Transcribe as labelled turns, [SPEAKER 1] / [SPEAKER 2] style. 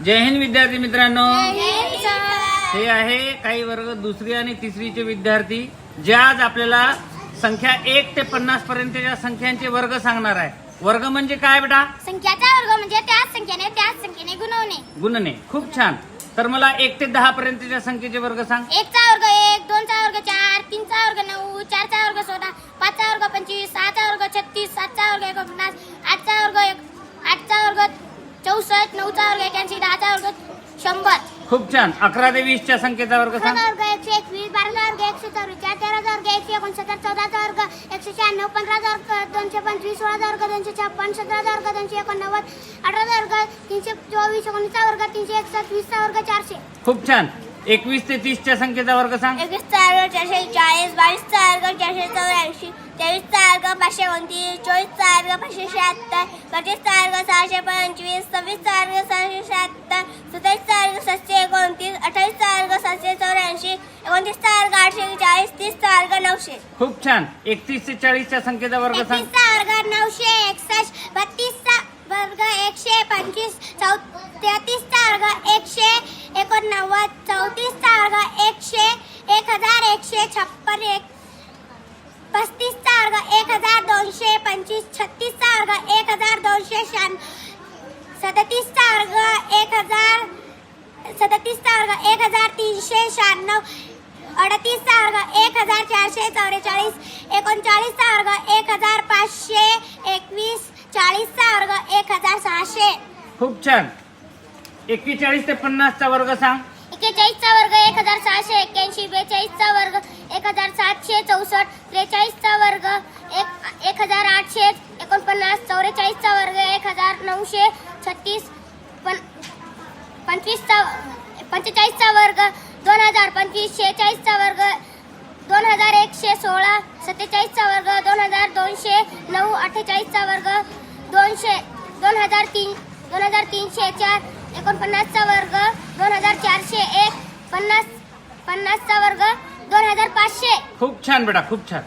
[SPEAKER 1] जय हिंद विद्यार्थी मित्रांनो,
[SPEAKER 2] जय
[SPEAKER 1] हे आहे काही वर्ग दुसरी आणि तिसरीचे विद्यार्थी जे आज आपल्याला संख्या 1 ते 50 पर्यंतच्या संख्यांचे वर्ग सांगणार आहे। वर्ग म्हणजे काय बेटा?
[SPEAKER 2] संख्याचा वर्ग म्हणजे त्याच संख्येने
[SPEAKER 1] गुणने। खूप छान। तर मला 1 ते 10 पर्यंतच्या संख्येचे वर्ग सांग।
[SPEAKER 2] 1 चा वर्ग 1, 2 चा वर्ग 4, 3 चा वर्ग 9, 4 चा वर्ग 16, 5 चा वर्ग 25, 6 चा वर्ग 36, 7 चा वर्ग 49, 8 चा वर्ग 64, 9 चा वर्ग 81, 10 चा वर्ग 100।
[SPEAKER 1] खूप छान। 11 ते 20 च्या संख्येचा वर्ग सांग।
[SPEAKER 2] 11 वर्ग 121, 12 वर्ग 144, 13 वर्ग 169, 14 वर्ग 196, 15 वर्ग 225, 16 वर्ग 256, 17 वर्ग 289, 18 वर्ग 324, 19 वर्ग 361, 20 वर्ग 400।
[SPEAKER 1] खूप छान। 21 ते 30 च्या संख्येचा वर्ग सांग।
[SPEAKER 2] 21 चा वर्ग 440, 22 चा वर्ग 484, 23 चा वर्ग 529, 24 चा वर्ग 576, 25 चा वर्ग 625, 26 चा वर्ग 677, 27 चा वर्ग 729, 28 चा वर्ग 784, 29 चा वर्ग 840, 30 चा वर्ग 900।
[SPEAKER 1] खूप छान। 31 ते 40 च्या संख्येचा वर्ग सांग।
[SPEAKER 2] 31 चा वर्ग 961, 32 चा वर्ग 125, 33 चा वर्ग 189, 34 चा वर्ग 1156, 35 चा वर्ग 1225, 36 चा वर्ग 1296, 37 चा वर्ग 1396, 38 चा वर्ग 1444, 39 चा वर्ग 1521, 40 चा वर्ग 1600।
[SPEAKER 1] खूप छान। 41 ते 50 चा वर्ग सांग।
[SPEAKER 2] 41 चा वर्ग 1681, 42 चा वर्ग 1764, 43 चा वर्ग 1849, 44 चा वर्ग 1936, 45 चा वर्ग 2025, 46 चा वर्ग 2116, 47 चा वर्ग 2209, 48 चा वर्ग 2304, 49 चा वर्ग 2401, 50 चा वर्ग 2500।
[SPEAKER 1] खूप छान बेटा, खूप छान।